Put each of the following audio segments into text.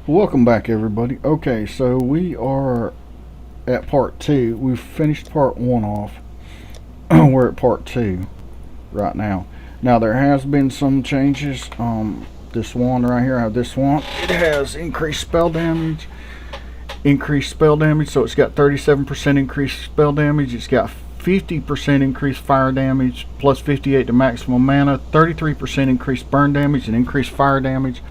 Welcome back, everybody. Okay, so we are at part 2. We've finished part 1 off. We're at part 2 right now. Now, there has been some changes. This wand right here, I have this wand. It has increased spell damage. So it's got 37% increased spell damage. It's got 50% increased fire damage, plus 58 to maximum mana, 33% increased burn damage, and increased fire damage.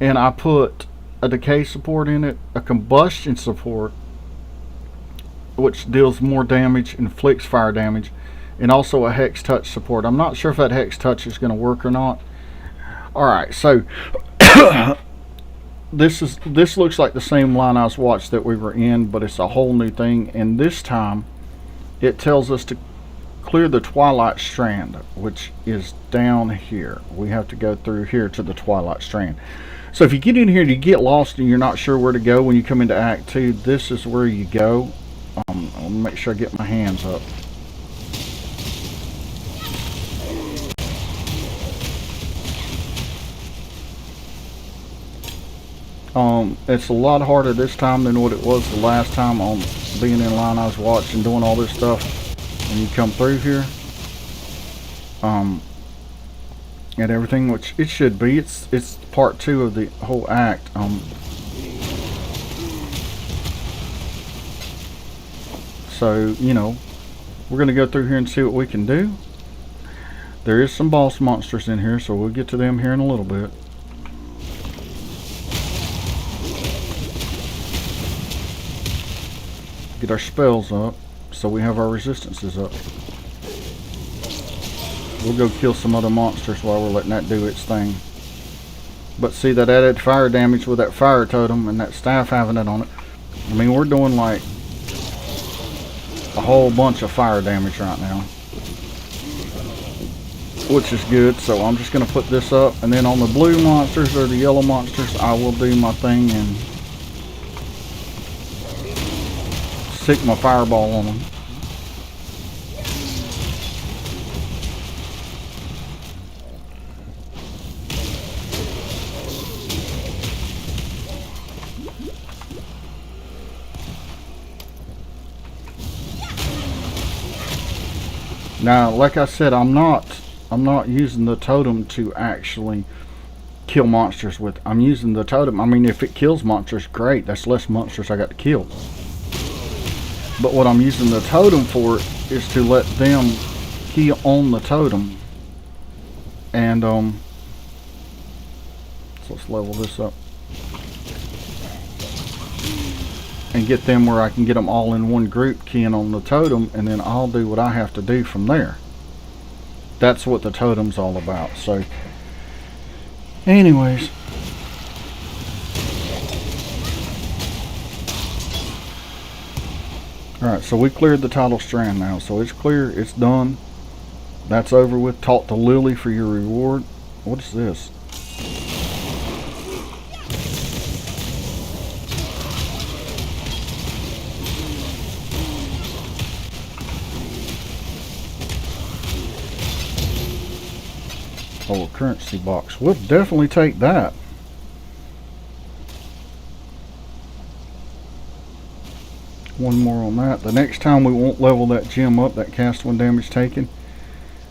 And I put a decay support in it, a combustion support, which deals more damage, inflicts fire damage, and also a hex touch support. I'm not sure if that hex touch is going to work or not. Alright, so this looks like the same line I was watched that we were in, but it's a whole new thing, and this time it tells us to clear the Twilight Strand, which is down here. We have to go through here to the Twilight Strand. So if you get in here and you get lost and you're not sure where to go when you come into Act 2, this is where you go. I'll make sure I get my hands up. It's a lot harder this time than what it was the last time on being in line. I was watching, doing all this stuff. When you come through here, and everything, which it should be. It's part 2 of the whole act. So you know, we're gonna go through here and see what we can do. There is some boss monsters in here, so we'll get to them here in a little bit. Get our spells up, so we have our resistances up. We'll go kill some other monsters while we're letting that do its thing. But see, that added fire damage with that fire totem and that staff having it on it. I mean, we're doing like a whole bunch of fire damage right now, which is good. So I'm just going to put this up, and then on the blue monsters or the yellow monsters, I will do my thing and stick my fireball on them. Now, like I said, I'm not using the totem to actually kill monsters with. I'm using the totem. I mean, if it kills monsters, great. That's less monsters I got to kill. But what I'm using the totem for is to let them key on the totem. And so let's level this up and get them where I can get them all in one group keying on the totem, and then I'll do what I have to do from there. That's what the totem's all about. So anyways, alright, so we cleared the tidal strand now, so it's clear, it's done, that's over with. Talk to Lily for your reward. What is this? Oh, a currency box. We'll definitely take that. One more on that. The next time we won't level that gem up, that cast 1 damage taken,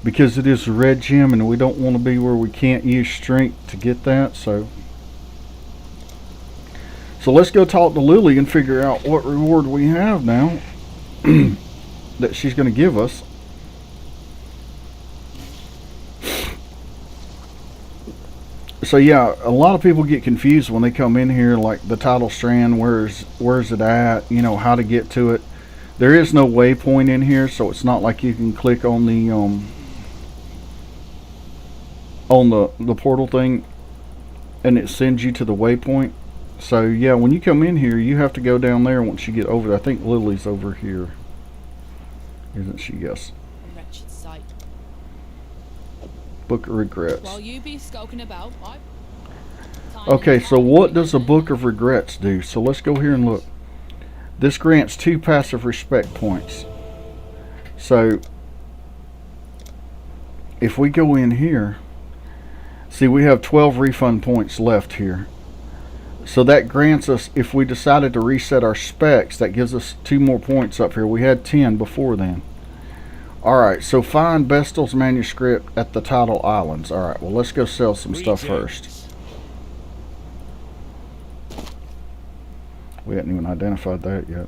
because it is a red gem and we don't want to be where we can't use strength to get that. So let's go talk to Lily and figure out what reward we have now that she's going to give us. So yeah, a lot of people get confused when they come in here, like the tidal strand, where's it at, you know, how to get to it. There is no waypoint in here, so it's not like you can click on the portal thing and it sends you to the waypoint. So yeah, when you come in here, you have to go down there once you get over there. I think Lily's over here, isn't she? Yes. Wretched sight. Book of Regrets. While you be skulking about, okay, so what does a Book of Regrets do? So let's go here and look. This grants 2 passive respect points. So if we go in here, see, we have 12 refund points left here. So that grants us, if we decided to reset our specs, that gives us 2 more points up here. We had 10 before then. Alright, so find Bestel's manuscript at the Tidal Islands. Alright, well, let's go sell some stuff first. We hadn't even identified that yet.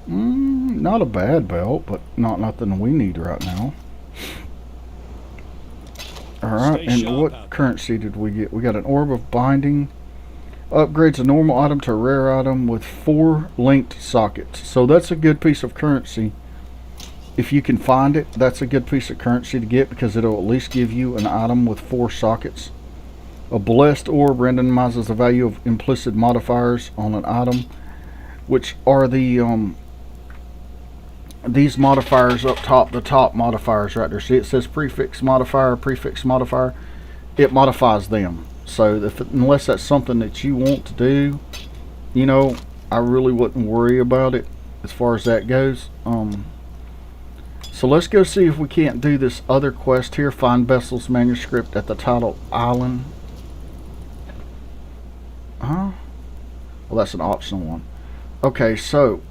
Not a bad belt, but not nothing we need right now. Alright, and what currency did we get? We got an Orb of Binding. Upgrades a normal item to a rare item with 4 linked sockets. So that's a good piece of currency. If you can find it, that's a good piece of currency to get, because it'll at least give you an item with 4 sockets. A Blessed Orb randomizes the value of implicit modifiers on an item, which are the these modifiers up top, the top modifiers right there. See, it says prefix modifier. It modifies them. So unless that's something that you want to do, you know, I really wouldn't worry about it as far as that goes. So let's go see if we can't do this other quest here. Find Bestel's manuscript at the Tidal Island. Well, that's an optional one. Okay, so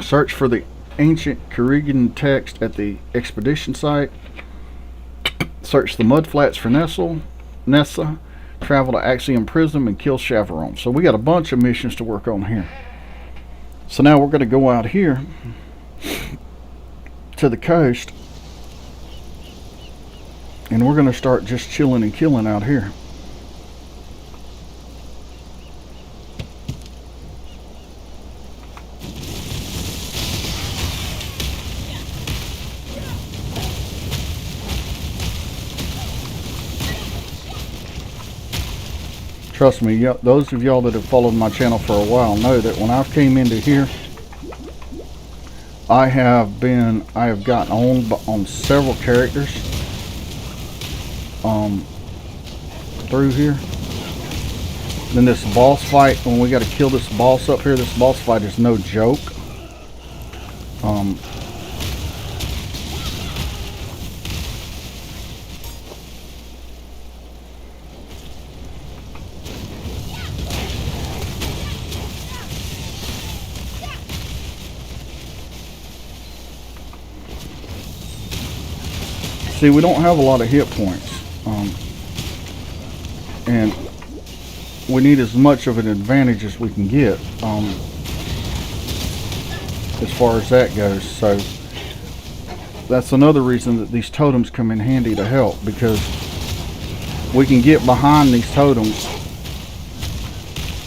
search for the ancient Karigan text at the expedition site. Search the mudflats for Nessa. Travel to Axiom Prism and kill Chavaron. So we got a bunch of missions to work on here. So now we're going to go out here to the coast, and we're going to start just chilling and killing out here. Trust me, those of y'all that have followed my channel for a while know that when I came into here, I have gotten on several characters through here. Then this boss fight, when we got to kill this boss up here, this boss fight is no joke. See, we don't have a lot of hit points, and we need as much of an advantage as we can get as far as that goes. So that's another reason that these totems come in handy to help, because we can get behind these totems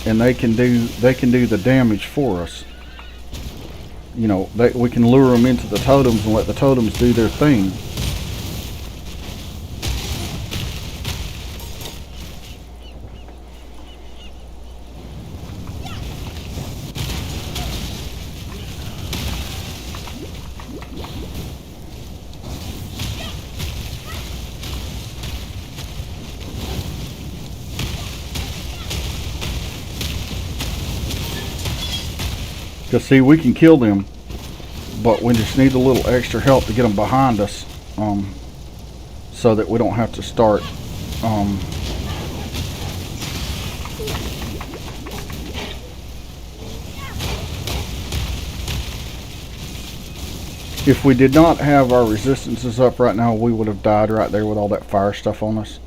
and they can do the damage for us. You know, we can lure them into the totems and let the totems do their thing. Because see, we can kill them, but we just need a little extra help to get them behind us, so that we don't have to start if we did not have our resistances up right now, we would have died right there with all that fire stuff on us.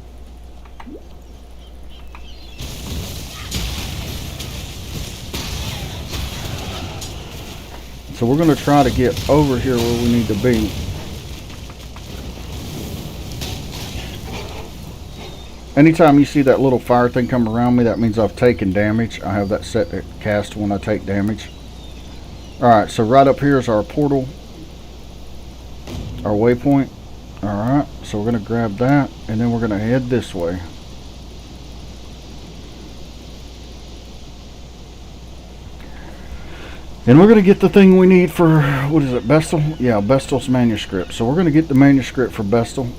So we're going to try to get over here where we need to be. Anytime you see that little fire thing come around me, that means I've taken damage. I have that set to cast when I take damage. Alright, so right up here is our portal, our waypoint. Alright, so we're going to grab that, and then we're going to head this way. And we're going to get the thing we need for, what is it, Bestel? Yeah, Bestel's manuscript. So we're going to get the manuscript for Bestel.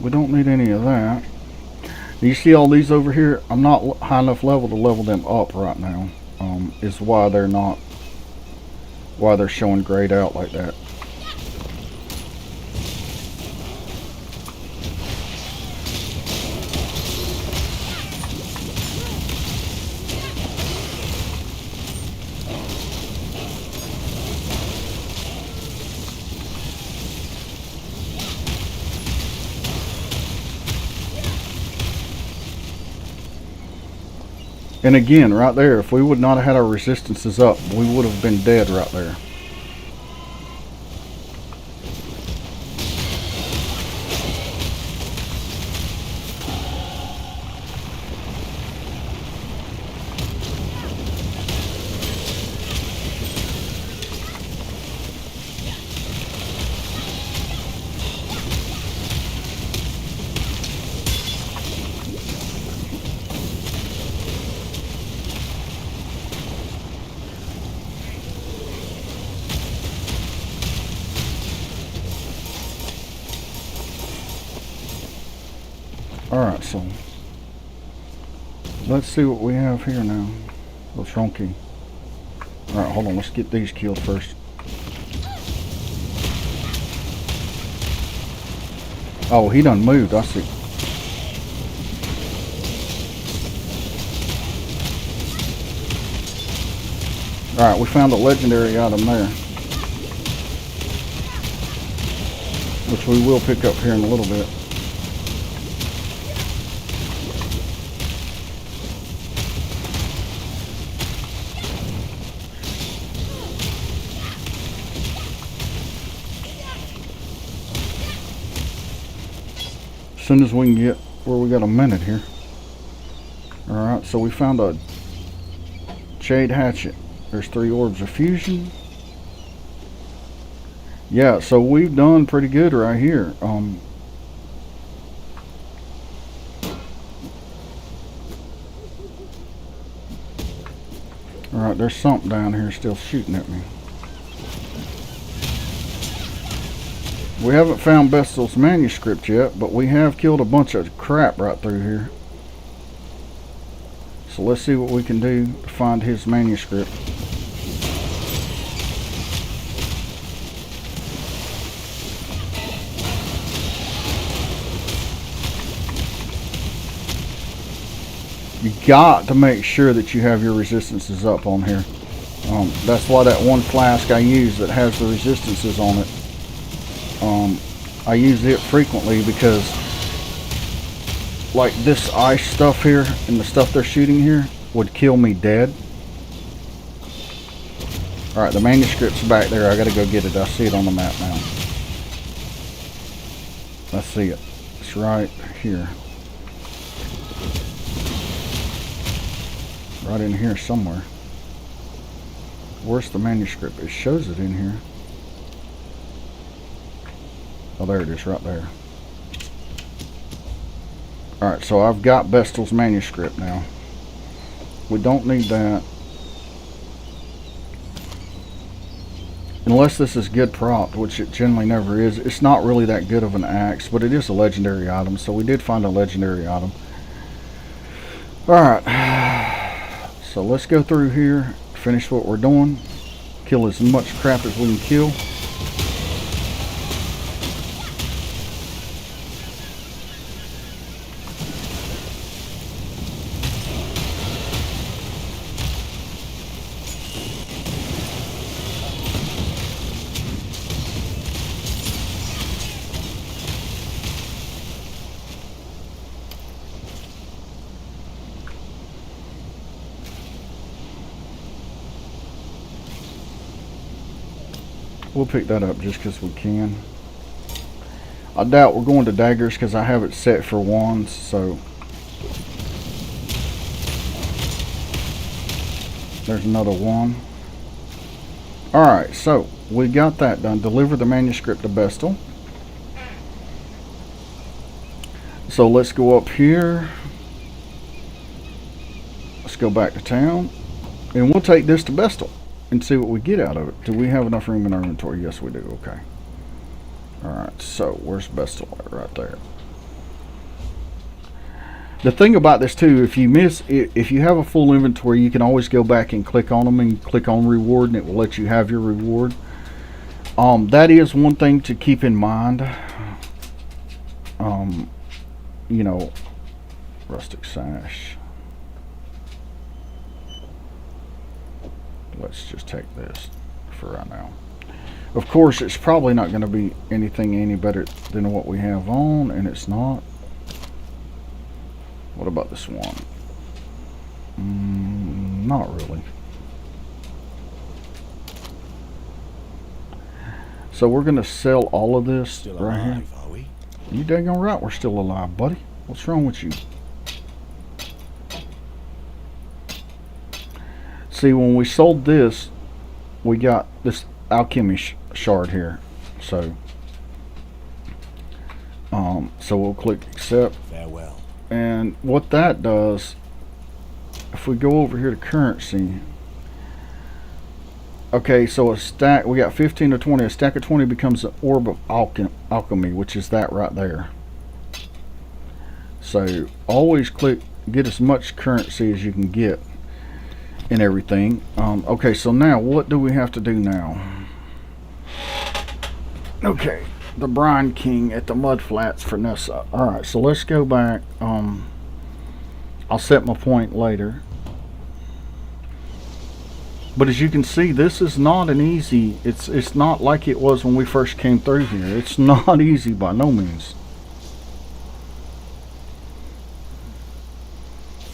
we don't need any of that. You see all these over here? I'm not high enough level to level them up right now. Is why they're not, why they're showing grayed out like that. And again, right there, if we would not have had our resistances up, we would have been dead right there. Alright, so let's see what we have here now. Little Shronky. Alright, hold on, let's get these killed first. Oh, he done moved, I see. Alright, we found a legendary item there, which we will pick up here in a little bit. As soon as we can get where we got a minute here. Alright, so we found a Jade Hatchet. There's 3 orbs of fusion. Yeah, so we've done pretty good right here. Alright, there's something down here still shooting at me. We haven't found Bestel's manuscript yet, but we have killed a bunch of crap right through here. So let's see what we can do to find his manuscript. You got to make sure that you have your resistances up on here. That's why that one flask I use that has the resistances on it, I use it frequently, because like this ice stuff here and the stuff they're shooting here would kill me dead. Alright, the manuscript's back there. I gotta go get it. I see it on the map now. I see it. It's right here. Right in here somewhere. Where's the manuscript? It shows it in here. Oh, there it is, right there. Alright, so I've got Bestel's manuscript now. We don't need that. Unless this is good prop, which it generally never is. It's not really that good of an axe, but it is a legendary item, so we did find a legendary item. Alright, so let's go through here, finish what we're doing, kill as much crap as we can kill. We'll pick that up just because we can. I doubt we're going to daggers because I have it set for wands, so there's another one. Alright, so we got that done. Deliver the manuscript to Bestel. So let's go up here. Let's go back to town. And we'll take this to Bestel and see what we get out of it. Do we have enough room in our inventory? Yes, we do. Okay. Alright, so where's Bestel? Right there. The thing about this too, if you have a full inventory, you can always go back and click on them and click on reward, and it will let you have your reward. That is one thing to keep in mind. You know, rustic sash. Let's just take this for right now. Of course, it's probably not going to be anything any better than what we have on, and it's not. What about this one? Not really. So we're going to sell all of this Still right here. alive, are we? You daggone right we're still alive, buddy. What's wrong with you? See, when we sold this, we got this alchemy shard here. So we'll click accept. Farewell. And what that does, if we go over here to currency, okay, so a stack, we got 15 to 20. A stack of 20 becomes an orb of alchemy, which is that right there. So always click, get as much currency as you can get and everything. Okay, so now what do we have to do now? Okay, the Brine King at the Mud Flats for Nessa. Alright, so let's go back. I'll set my point later. But as you can see, this is not an easy, it's not like it was when we first came through here. It's not easy by no means.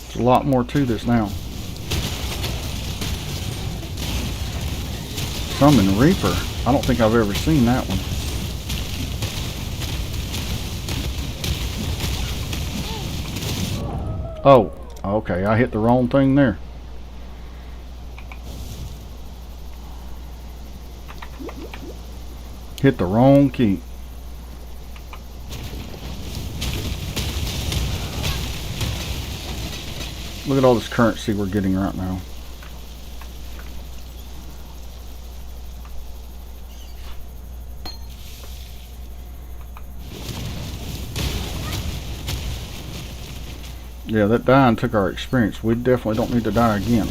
There's a lot more to this now. Summon Reaper. I don't think I've ever seen that one. Oh, okay, I hit the wrong thing there. Hit the wrong key. Look at all this currency we're getting right now. Yeah, that dying took our experience. We definitely don't need to die again.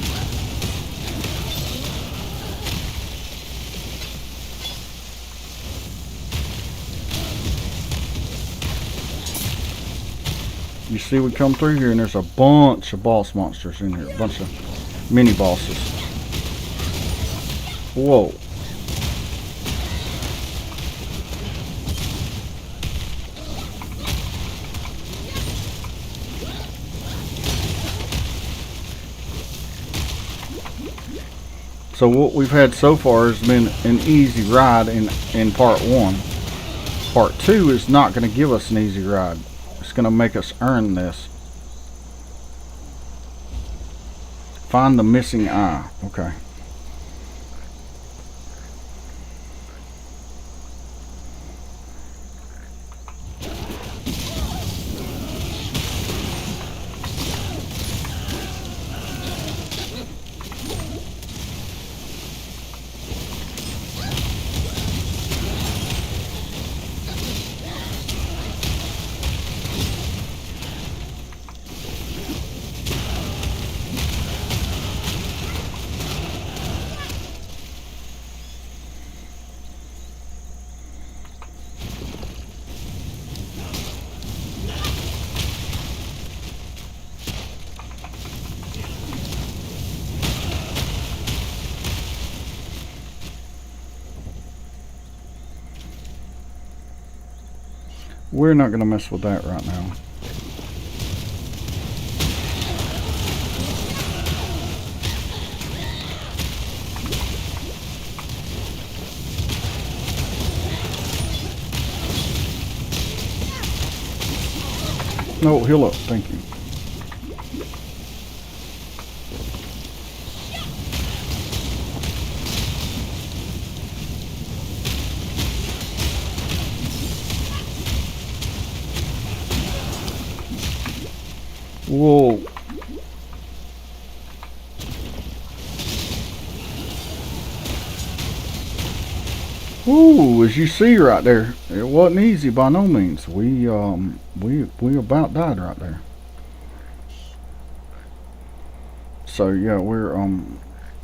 You see, we come through here and there's a bunch of boss monsters in here. A bunch of mini bosses. Whoa. So what we've had so far has been an easy ride in part 1. Part 2 is not going to give us an easy ride. It's going to make us earn this. Find the missing eye. Okay. We're not going to mess with that right now. No, heal up. Thank you. Whoa. Ooh, as you see right there, it wasn't easy by no means. We about died right there. So yeah, we're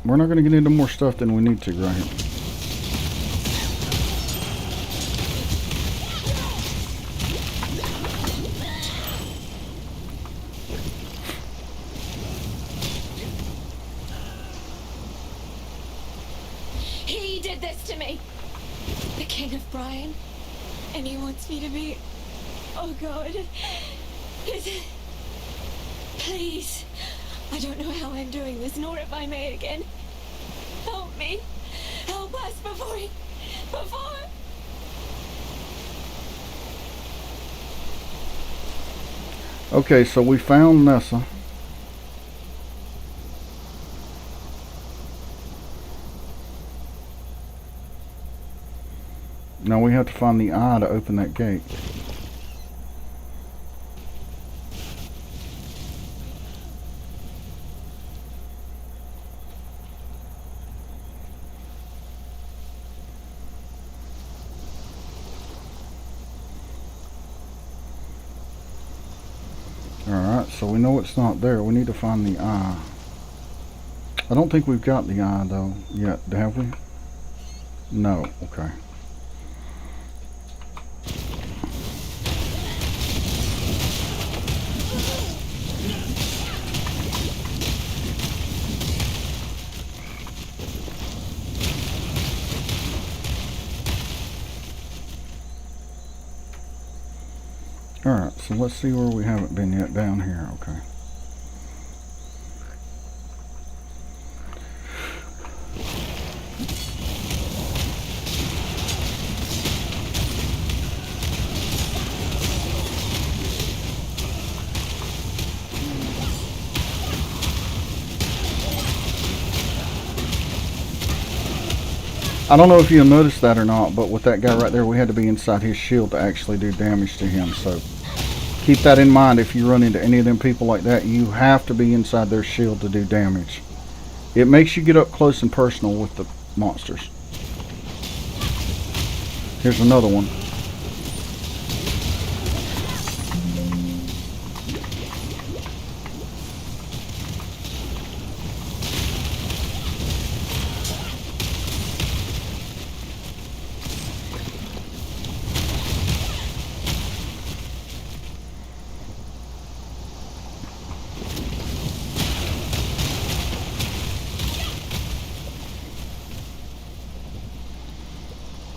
not going to get into more stuff than we need to right here. He did this to me. The King of Brian. And he wants me to be... Oh God. Please. I don't know how I'm doing this, nor if I may again. Help me. Help us before he... Before... Okay, so we found Nessa. Now we have to find the eye to open that gate. Alright, so we know it's not there. We need to find the eye. I don't think we've got the eye though yet, have we? No, okay. Alright, so let's see where we haven't been yet. Down here, okay. I don't know if you'll notice that or not, but with that guy right there, we had to be inside his shield to actually do damage to him. So keep that in mind. If you run into any of them people like that, you have to be inside their shield to do damage. It makes you get up close and personal with the monsters. Here's another one.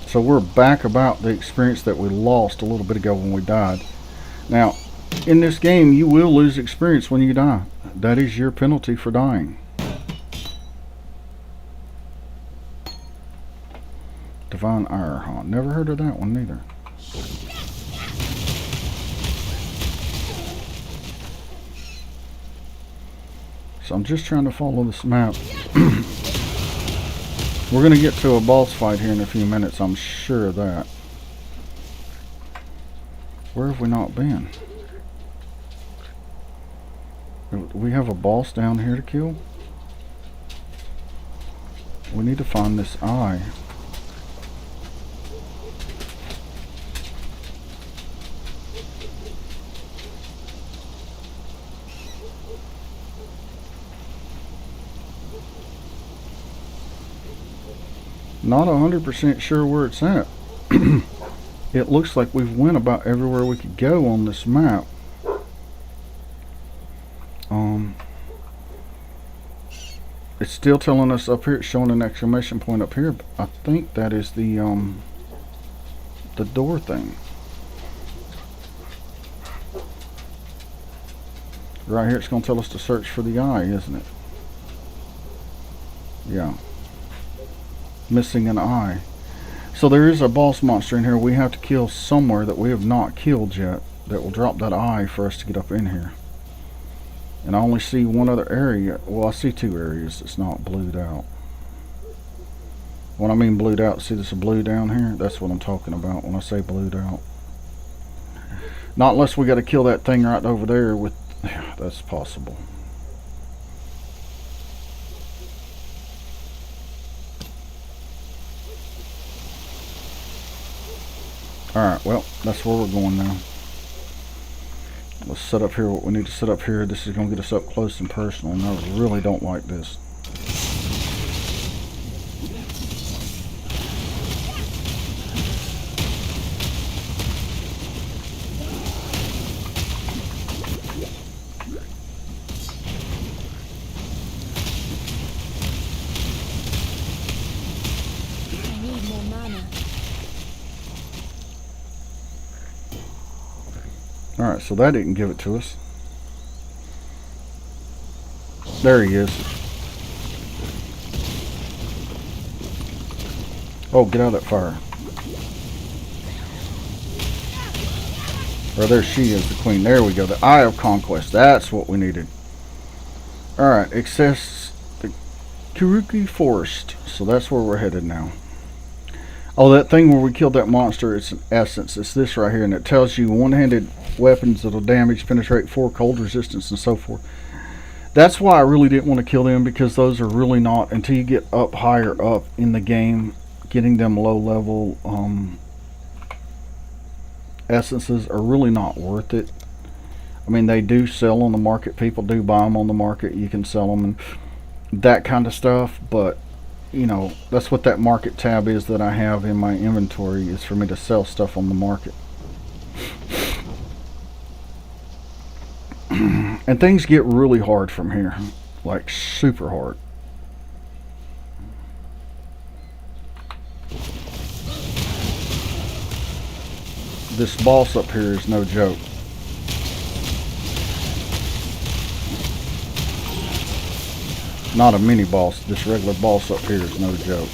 So we're back about the experience that we lost a little bit ago when we died. Now, in this game, you will lose experience when you die. That is your penalty for dying. Divine Ire, huh? Never heard of that one either. So I'm just trying to follow this map. We're going to get to a boss fight here in a few minutes, I'm sure of that. Where have we not been? We have a boss down here to kill? We need to find this eye. Not 100% sure where it's at. It looks like we've went about everywhere we could go on this map. It's still telling us up here, it's showing an exclamation point up here. But I think that is the door thing. Right here it's going to tell us to search for the eye, isn't it? Yeah. Missing an eye. So there is a boss monster in here we have to kill somewhere that we have not killed yet, that will drop that eye for us to get up in here. And I only see one other area. Well, I see two areas that's not blued out. When I mean blued out, see this blue down here? That's what I'm talking about when I say blued out. Not unless we got to kill that thing right over there with... Yeah, that's possible. Alright, well, that's where we're going now. Let's set up here what we need to set up here. This is going to get us up close and personal, and I really don't like this. I need more mana. Alright, so that didn't give it to us. There he is. Oh, get out of that fire. Or there she is, the queen. There we go. The Eye of Conquest. That's what we needed. Alright, access the Kuruki Forest. So that's where we're headed now. Oh, that thing where we killed that monster, it's an essence. It's this right here, and it tells you one-handed weapons that'll damage, penetrate 4, cold resistance, and so forth. That's why I really didn't want to kill them, because those are really not, until you get up higher up in the game, getting them low level essences are really not worth it. I mean, they do sell on the market. People do buy them on the market. You can sell them and that kind of stuff, but you know, that's what that market tab is that I have in my inventory, is for me to sell stuff on the market. And things get really hard from here, like super hard. This boss up here is no joke. Not a mini boss, this regular boss up here is no joke.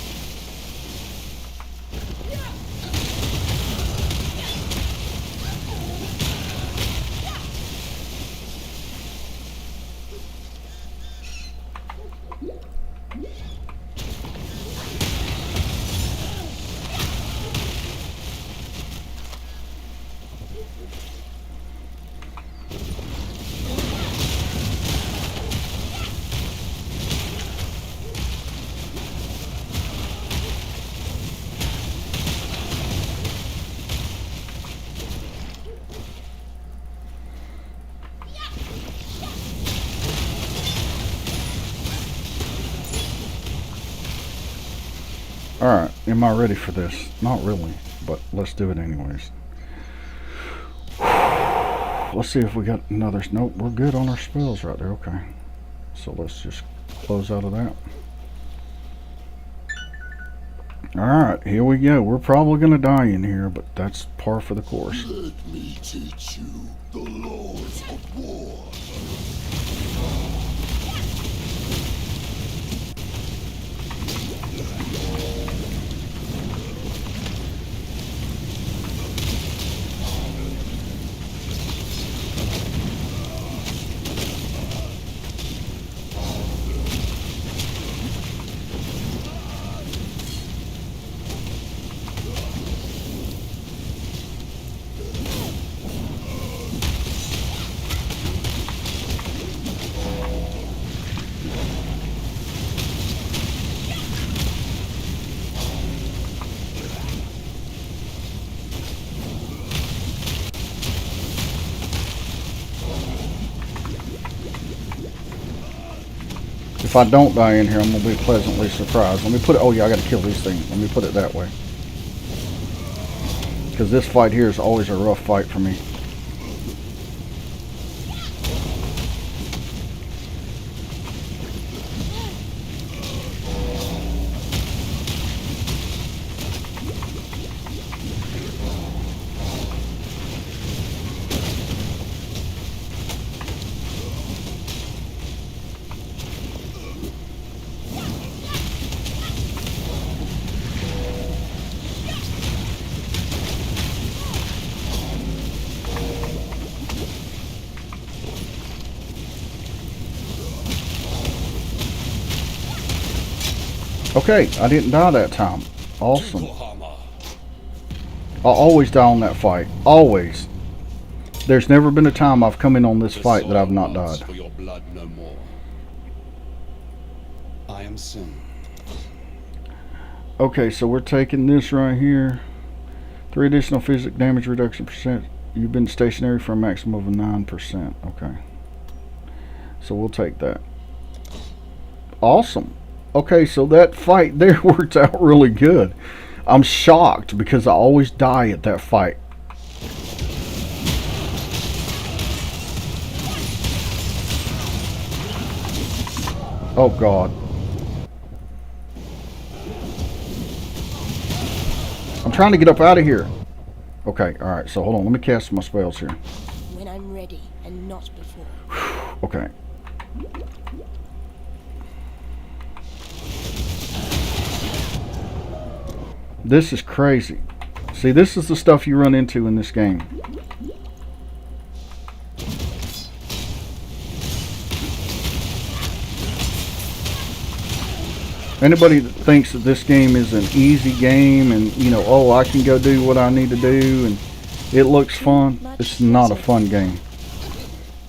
Alright, am I ready for this? Not really, but let's do it anyways. Let's see if we got another. Nope, we're good on our spells right there. Okay. So let's just close out of that. Alright, here we go. We're probably going to die in here, but that's par for the course. Let me teach you the laws of war. If I don't die in here, I'm going to be pleasantly surprised. Let me put it, oh yeah, I got to kill these things. Let me put it that way. Because this fight here is always a rough fight for me. Okay, I didn't die that time. Awesome. Tukohama. I always die on that fight. Always. There's never been a time I've come in on this fight that I've not died. For your blood no more. I am Sin. Okay, so we're taking this right here. 3 additional physical damage reduction percent. You've been stationary for a maximum of 9%. Okay. So we'll take that. Awesome. Okay, so that fight there worked out really good. I'm shocked because I always die at that fight. Oh God. I'm trying to get up out of here. Okay, alright, so hold on, let me cast my spells here. When I'm ready and not before. Okay. This is crazy. See, this is the stuff you run into in this game. Anybody that thinks that this game is an easy game and, you know, oh, I can go do what I need to do and it looks fun, it's not a fun game.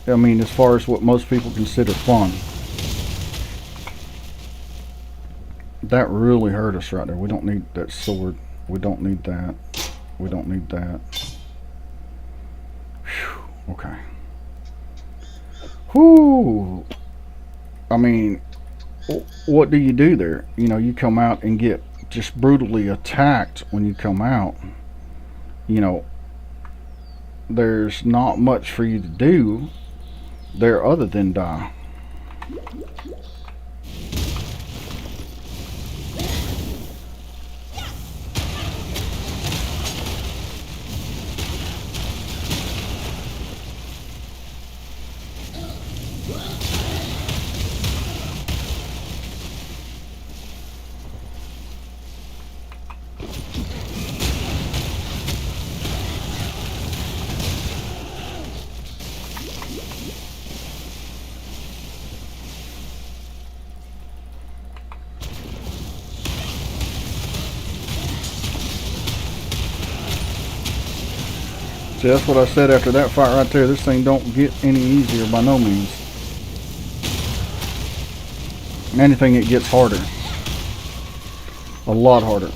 I mean, as far as what most people consider fun. That really hurt us right there. We don't need that sword. We don't need that. We don't need that. Whew. Okay. Whoo! I mean, what do you do there? You know, you come out and get just brutally attacked when you come out. You know, there's not much for you to do there other than die. See, that's what I said after that fight right there. This thing don't get any easier by no means. Anything, it gets harder. A lot harder.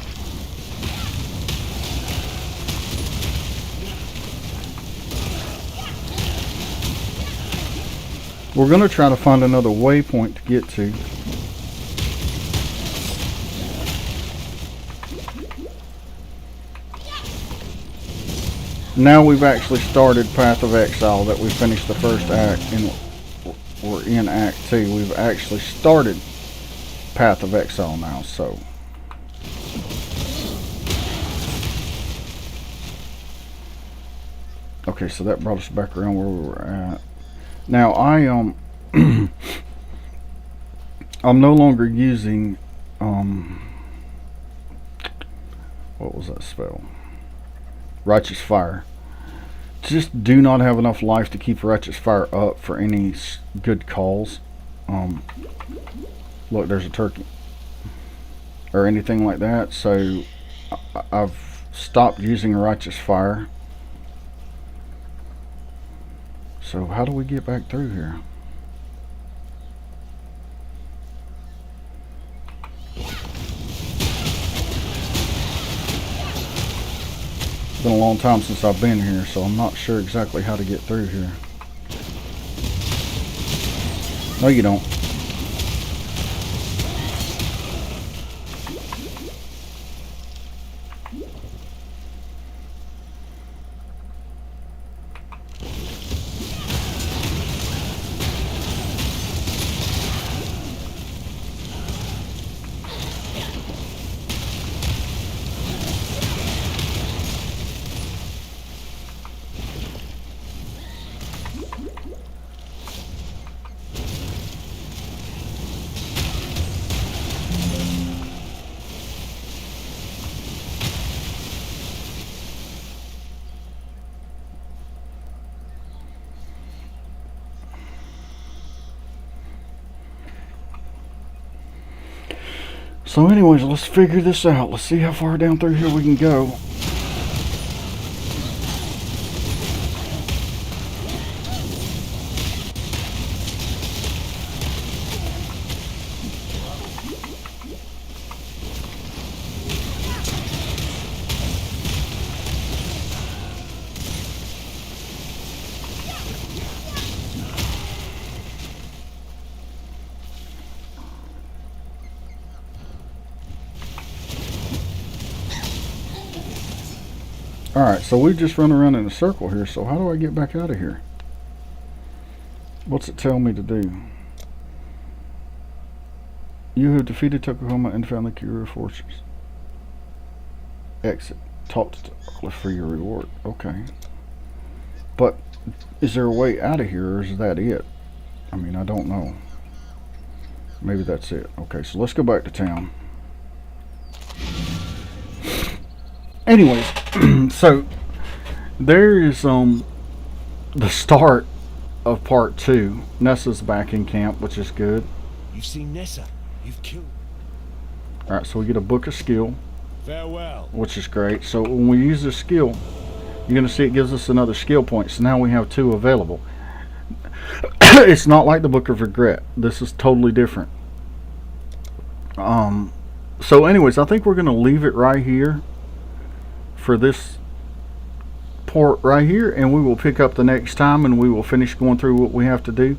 We're going to try to find another waypoint to get to. Now we've actually started Path of Exile, that we finished the first act and we're in Act 2. We've actually started Path of Exile now, so. Okay, so that brought us back around where we were at. Now I'm no longer using what was that spell? Righteous Fire. Just do not have enough life to keep Righteous Fire up for any good calls. Look, there's a turkey. Or anything like that. So I've stopped using Righteous Fire. So how do we get back through here? It's been a long time since I've been here, so I'm not sure exactly how to get through here. No, you don't. So anyways, let's figure this out. Let's see how far down through here we can go. Alright, so we just run around in a circle here, so how do I get back out of here? What's it tell me to do? You have defeated Tukohama and found the Kira fortress. Exit. Talk to Tukohama for your reward. Okay. But is there a way out of here, or is that it? I mean, I don't know. Maybe that's it. Okay, so let's go back to town. Anyways, so there is the start of part 2. Nessa's back in camp, which is good. You've seen Nessa. You've killed. Alright, so we get a book of skill, Farewell. which is great. So when we use this skill, you're going to see it gives us another skill point. So now we have 2 available. It's not like the Book of Regret. This is totally different. So anyways, I think we're going to leave it right here for this port right here, and we will pick up the next time, and we will finish going through what we have to do.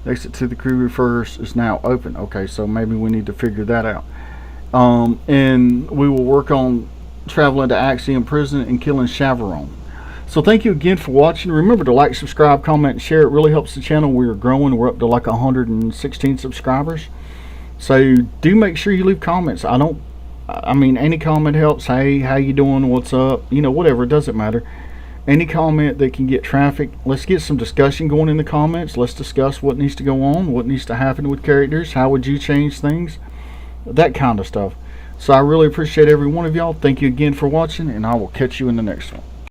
The exit to the crew reverse is now open. Okay, so maybe we need to figure that out. And we will work on traveling to Axiom Prison and killing Chavaron. So thank you again for watching. Remember to like, subscribe, comment, and share. It really helps the channel. We are growing. We're up to like 116 subscribers. So do make sure you leave comments. I mean, any comment helps. Hey, how you doing? What's up? You know, whatever. It doesn't matter. Any comment that can get traffic. Let's get some discussion going in the comments. Let's discuss what needs to go on, what needs to happen with characters. How would you change things? That kind of stuff. So I really appreciate every one of y'all. Thank you again for watching, and I will catch you in the next one.